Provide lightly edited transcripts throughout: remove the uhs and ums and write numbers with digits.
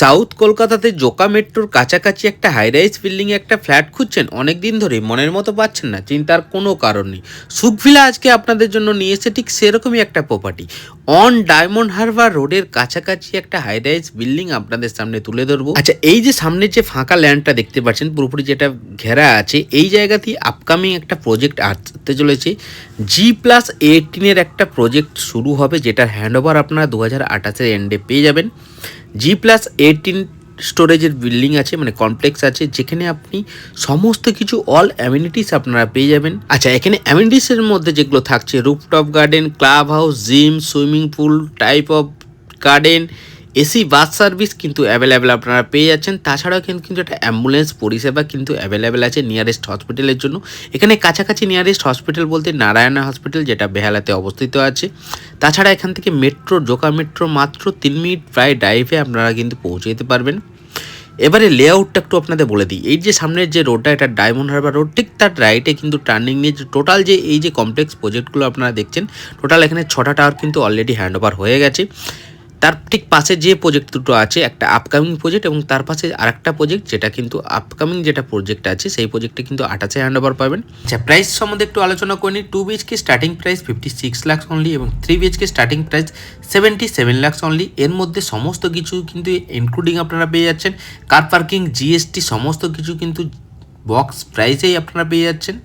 South কলকাতাতে জোকা মেট্রোর কাছাকাছি একটা হাইরাইজ বিল্ডিং এ একটা ফ্ল্যাট খুঁজছেন অনেক দিন ধরেই মনের মতো পাচ্ছেন না, চিন্তার কোনো কারণ নেই। সুখভিলা আজকে আপনাদের জন্য নিয়ে এসে ঠিক সেরকমই একটা প্রপার্টি অন ডায়মন্ড হারবার রোডের কাছাকাছি একটা হাইরাইজ বিল্ডিং আপনাদের সামনে তুলে ধরবো। আচ্ছা, এই যে সামনের যে ফাঁকা ল্যান্ডটা দেখতে পাচ্ছেন পুরোপুরি যেটা ঘেরা আছে, এই জায়গাতেই আপকামিং একটা প্রজেক্ট আসতে চলেছে। G+18 একটা প্রজেক্ট শুরু হবে, যেটার হ্যান্ডওভার আপনারা 2028-এর এন্ডে পেয়ে যাবেন। G+18 স্টোরেজের বিল্ডিং আছে, মানে কমপ্লেক্স আছে, যেখানে আপনি সমস্ত কিছু অল অ্যামিনিটিস আপনারা পেয়ে যাবেন। আচ্ছা, এখানে অ্যামিনিটিসের মধ্যে যেগুলো থাকছে rooftop garden, club house, gym, swimming pool type of garden, AC bus service কিন্তু অ্যাভেলেবেল আপনারা পেয়ে যাচ্ছেন। তাছাড়াও কিন্তু একটা অ্যাম্বুলেন্স পরিষেবা কিন্তু অ্যাভেলেবেল আছে নিয়ারেস্ট হসপিটালের জন্য। এখানে কাছাকাছি নিয়ারেস্ট হসপিটাল বলতে নারায়ণা হসপিটাল, যেটা বেহালাতে অবস্থিত আছে। তাছাড়া এখান থেকে মেট্রো, জোকা মেট্রো মাত্র 3 মিনিট প্রায় ড্রাইভে আপনারা কিন্তু পৌঁছে যেতে পারবেন। এবারে লেআউটটা একটু আপনাদের বলে দিই। এই যে সামনের যে রোডটা, এটা ডায়মন্ড হারবার রোড, ঠিক তার রাইটে কিন্তু টার্নিং নিয়ে টোটাল যে এই যে কমপ্লেক্স প্রজেক্টগুলো আপনারা দেখছেন, টোটাল এখানে 6টা টাওয়ার কিন্তু অলরেডি হ্যান্ডওভার হয়ে গেছে। তার ঠিক পাশে যে প্রজেক্ট দুটো আছে, একটা আপকামিং প্রজেক্ট এবং তার পাশে আরেকটা প্রজেক্ট, যেটা কিন্তু আপকামিং যেটা প্রজেক্ট আছে সেই প্রজেক্টে কিন্তু 28-এ হ্যান্ডওভার পাবেন। আচ্ছা, প্রাইস সম্বন্ধে একটু আলোচনা করে নিই। 2 BHK starting price 56 lakh only এবং 3 BHK starting price 77 lakh only. এর মধ্যে সমস্ত কিছু কিন্তু ইনক্লুডিং আপনারা পেয়ে যাচ্ছেন। কার পার্কিং, জিএসটি সমস্ত কিছু কিন্তু বক্স প্রাইসেই আপনারা পেয়ে যাচ্ছেন।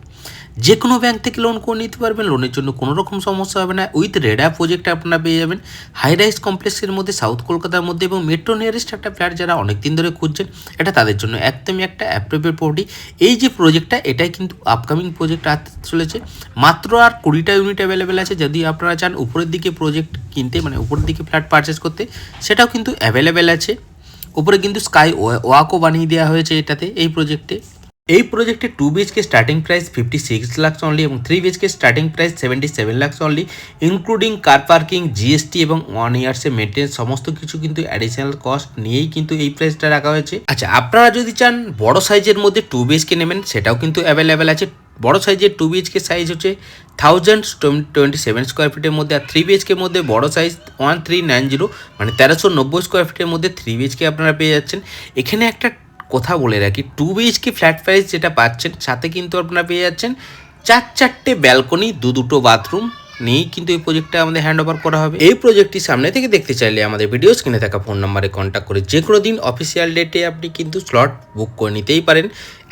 যে কোনো ব্যাংক থেকে লোন করে নিতে পারবেন, লোনের জন্য কোনো রকম সমস্যা হবে না। উইথ রেডা প্রজেক্টে আপনারা পেয়ে যাবেন হাই রাইজ কমপ্লেক্সের মধ্যে, সাউথ কলকাতার মধ্যে এবং মেট্রো নিয়ারেস্ট একটা ফ্ল্যাট যারা অনেক দিন ধরে খুঁজছেন, এটা তাদের জন্য একদমই একটা অ্যাপ্রোপ্রিয়েট প্রপার্টি। এই যে প্রজেক্টটা, এটাই কিন্তু আপকামিং প্রজেক্ট আসতে চলেছে। মাত্র আর 20টা ইউনিট অ্যাভেলেবেল আছে। যদি আপনারা চান উপরের দিকে প্রজেক্ট কিনতে, মানে উপরের দিকে ফ্ল্যাট পারচেস করতে, সেটাও কিন্তু অ্যাভেলেবেল আছে। উপরে কিন্তু স্কাই ওয়াকও বানিয়ে দেওয়া হয়েছে এটাতে, এই প্রজেক্টে। এই প্রজেক্টে 2 BHK starting price 56 lakh only এবং 3 BHK starting price 77 lakh only, including car parking, GST এবং 1 ইয়ার্সের মেনটেন্স সমস্ত কিছু কিন্তু অ্যাডিশনাল কস্ট নিয়েই কিন্তু এই প্রাইসটা রাখা হয়েছে। আচ্ছা, আপনারা যদি চান বড় সাইজের মধ্যে 2 BHK নেবেন, সেটাও কিন্তু অ্যাভেলেবেল আছে। বড় সাইজের 2 BHK সাইজ হচ্ছে 1027 স্কোয়ার ফিটের মধ্যে, আর 3 BHK মধ্যে বড় সাইজ 1390 মানে 1390 স্কোয়ার ফিটের মধ্যে 3 BHK আপনারা পেয়ে যাচ্ছেন। এখানে একটা কথা বলে রাখি, 2 BHK ফ্ল্যাট প্রাইস যেটা পাচ্ছেন, সাথে কিন্তু আপনারা পেয়ে যাচ্ছেন 4 ব্যালকনি, দুটো বাথরুম নিয়েই কিন্তু এই প্রজেক্টটা আমাদের হ্যান্ড ওভার করা হবে। এই প্রজেক্টটি সামনে থেকে দেখতে চাইলে আমাদের ভিডিও স্ক্রিনে থাকা ফোন নাম্বারে কন্ট্যাক্ট করে যে কোনো দিন অফিসিয়াল ডেটে আপনি কিন্তু স্লট বুক করে নিতেই পারেন।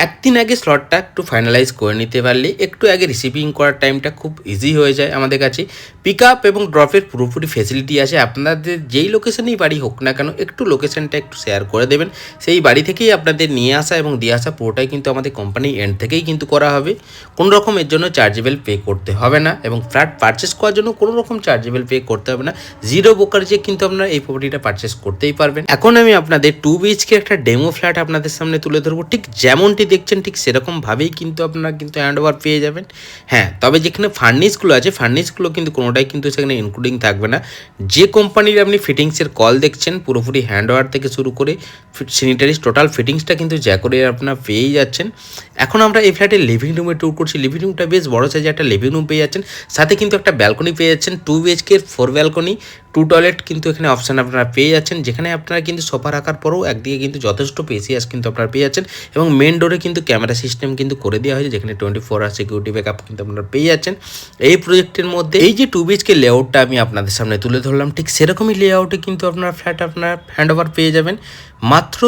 একদিন আগে স্লটটা একটু ফাইনালাইজ করে নিতে পারলে একটু আগে রিসিভিং করার টাইমটা খুব ইজি হয়ে যায় আমাদের কাছে। পিক আপ এবং ড্রপের পুরোপুরি ফেসিলিটি আছে। আপনাদের যেই লোকেশনেই বাড়ি হোক না কেন, একটু লোকেশনটা একটু শেয়ার করে দেবেন। সেই বাড়ি থেকেই আপনাদের নিয়ে আসা এবং দিয়ে আসা পুরোটাই কিন্তু আমাদের কোম্পানি এন্ড থেকেই কিন্তু করা হবে। কোনো রকম এর জন্য চার্জেবল পে করতে হবে না এবং ফ্ল্যাট পারচেস করার জন্য কোনো রকম চার্জেবল পে করতে হবে না। জিরো ব্রোকারেজে কিন্তু আপনারা এই প্রপার্টিটা পারচেস করতেই পারবেন। এখন আমি আপনাদের 2 BHK একটা ডেমো ফ্ল্যাট আপনাদের সামনে তুলে ধরবো। ঠিক যেমনটি দেখছেন ঠিক সেরকমভাবেই কিন্তু আপনারা কিন্তু হ্যান্ডওভার পেয়ে যাবেন। হ্যাঁ, তবে যেখানে ফার্নিশগুলো আছে, ফার্নিশগুলো কিন্তু কোনোটাই কিন্তু সেখানে ইনক্লুডিং থাকবে না। যে কোম্পানির আপনি ফিটিংসের কল দেখছেন, পুরোপুরি হ্যান্ডওভার থেকে শুরু করে স্যানিটারিজ টোটাল ফিটিংসটা কিন্তু জ্যাকোরে আপনারা পেয়েই যাচ্ছেন। এখন আমরা এই ফ্ল্যাটের লিভিং রুমে ট্যুর করছি। লিভিং রুমটা বেশ বড় সাইজে একটা লিভিং রুম পেয়ে যাচ্ছেন, সাথে কিন্তু একটা ব্যালকনি পেয়ে যাচ্ছেন। 2 BHK 4 ব্যালকনি, 2 টয়লেট কিন্তু এখানে অপশান আপনারা পেয়ে যাচ্ছেন, যেখানে আপনারা কিন্তু সোফা রাখার পরেও একদিকে কিন্তু যথেষ্ট স্পেসিয়াস কিন্তু আপনারা পেয়ে যাচ্ছেন এবং মেন ডোরে কিন্তু ক্যামেরা সিস্টেম কিন্তু করে দেওয়া হয়েছে, যেখানে 24 আওয়ার সিকিউরিটি ব্যাকআপ কিন্তু আপনারা পেয়ে যাচ্ছেন এই প্রজেক্টের মধ্যে। এই যে 2 BHK লেআউটটা আমি আপনাদের সামনে তুলে ধরলাম, ঠিক সেরকমই লেআউটে কিন্তু আপনারা ফ্ল্যাট আপনার হ্যান্ডওভার পেয়ে যাবেন। মাত্র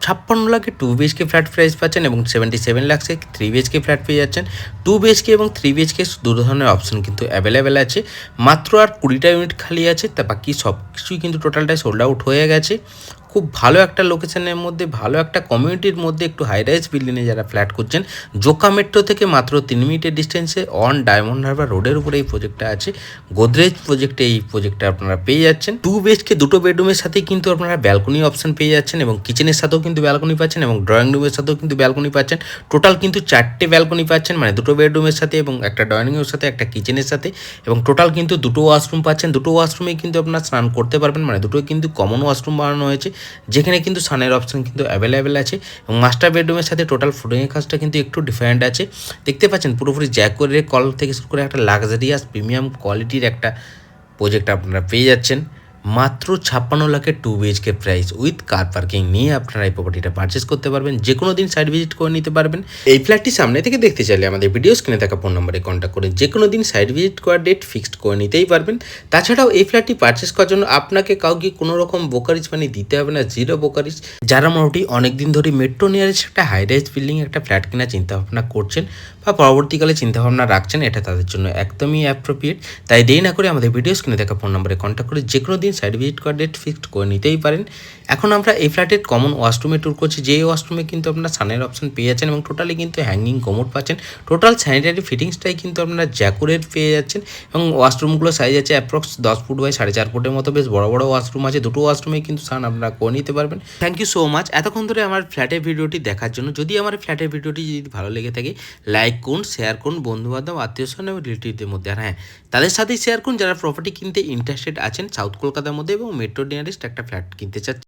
56 লাখে 2 BHK ফ্ল্যাট প্রাইস পাচ্ছেন এবং 77 লাখে 3 BHK ফ্ল্যাট পেয়ে যাচ্ছেন। 2 BHK এবং 3 BHK দু ধরনের অপশন কিন্তু অ্যাভেলেবেল আছে। মাত্র আর 20টা ইউনিট খালি আছে, তা বাকি সব কিছুই কিন্তু টোটালটাই সোল্ড আউট হয়ে গেছে। খুব ভালো একটা লোকেশনের মধ্যে, ভালো একটা কমিউনিটির মধ্যে, একটু হাই রাইজ বিল্ডিংয়ে যারা ফ্ল্যাট করছেন, জোকা মেট্রো থেকে মাত্র 3 মিনিটের ডিস্টেন্সে অন ডায়মন্ড হারবার রোডের উপরে এই প্রজেক্টটা আছে। গোদরেজ প্রজেক্টে এই প্রজেক্টটা আপনারা পেয়ে যাচ্ছেন। 2 BHK দুটো বেডরুমের সাথেই কিন্তু আপনারা ব্যালকনি অপশন পেয়ে যাচ্ছেন এবং কিচেনের সাথেও কিন্তু ব্যালকনি পাচ্ছেন এবং ড্রয়িং রুমের সাথেও কিন্তু ব্যালকনি পাচ্ছেন। টোটাল কিন্তু 4টে ব্যালকনি পাচ্ছেন, মানে দুটো বেডরুমের সাথে এবং একটা ড্রয়িং রুমের সাথে, একটা কিচেনের সাথে, এবং টোটাল কিন্তু দুটো ওয়াশরুম পাচ্ছেন। দুটো ওয়াশরুমেই কিন্তু আপনারা স্নান করতে পারবেন, মানে দুটোই কিন্তু কমন ওয়াশরুম বানানো হয়েছে, যেখানে কিন্তু সানের অপশন কিন্তু অ্যাভেলেবেল আছে এবং মাস্টার বেডরুমের সাথে টোটাল ফুডিংয়ের কাজটা কিন্তু একটু ডিফারেন্ট আছে। দেখতে পাচ্ছেন পুরোপুরি জ্যাকোরের কল থেকে শুরু করে একটা লাক্সারিয়াস প্রিমিয়াম কোয়ালিটির একটা প্রজেক্ট আপনারা পেয়ে যাচ্ছেন। মাত্র 56 লাখের 2 BHK price with car parking নিয়ে আপনারা এই প্রপার্টিটা পারচেস করতে পারবেন, যে কোনো দিন সাইট ভিজিট করে নিতে পারবেন। এই ফ্ল্যাটটি সামনে থেকে দেখতে চাইলে আমাদের ভিডিও স্ক্রিনে থাকা ফোন নম্বরে কন্ট্যাক্ট করে যে কোনো দিন সাইট ভিজিট করার ডেট ফিক্সড করে নিতেই পারবেন। তাছাড়াও এই ফ্ল্যাটটি পারচেস করার জন্য আপনাকে কাউকে কোনো রকম ব্রোকারেজ মানি দিতে হবে না, জিরো ব্রোকারেজ। যারা মোটামুটি অনেক দিন ধরে মেট্রো নিয়ারেস্ট একটা হাই রাইজ বিল্ডিং একটা ফ্ল্যাট কেনার চিন্তাভাবনা করছেন বা পরবর্তীকালে চিন্তাভাবনা রাখছেন, এটা তাদের জন্য একদমই অ্যাপ্রোপ্রিয়েট। তাই দেরি না করে আমাদের ভিডিও স্ক্রিনে থাকা ফোন নম্বরে কন্ট্যাক্ট করে যে কোনো দিন সাইট ভিজিট করার ডেট ফিক্সড করে নিতেই পারেন। এখন আমরা এই ফ্ল্যাটের কমন ওয়াশরুমে ট্যুর করছি, যে ওয়াশরুমে কিন্তু আপনারা সানের অপশন পেয়ে যাচ্ছেন এবং টোটালি কিন্তু হ্যাঙ্গিং কমোড পাচ্ছেন। টোটাল স্যানিটারি ফিটিংসটাই কিন্তু আপনারা জ্যাকুরের পেয়ে যাচ্ছেন এবং ওয়াশরুমগুলো সাইজ আছে অ্যাপ্রক্স 10 ফুট বাই 4.5 ফুটের মতো, বেশ বড় বড় ওয়াশরুম আছে। দুটো ওয়াশরুমে কিন্তু সান আপনারা করে নিতে পারবেন। থ্যাংক ইউ সো মাচ এতক্ষণ ধরে আমার ফ্ল্যাটের ভিডিওটি দেখার জন্য। যদি আমার ফ্ল্যাটের ভিডিওটি যদি ভালো লেগে থাকে লাইক করুন, শেয়ার করুন বন্ধুবান্ধব, আত্মীয়স্বজন এবং রিলেটিভদের মধ্যে। আর হ্যাঁ, তাদের সাথেই শেয়ার করুন যারা প্রপার্টি কিনতে ইন্টারেস্টেড আছেন সাউথ কলকাতার মধ্যে এবং মেট্রো নিয়ারেস্ট একটা ফ্ল্যাট কিনতে চাচ্ছেন।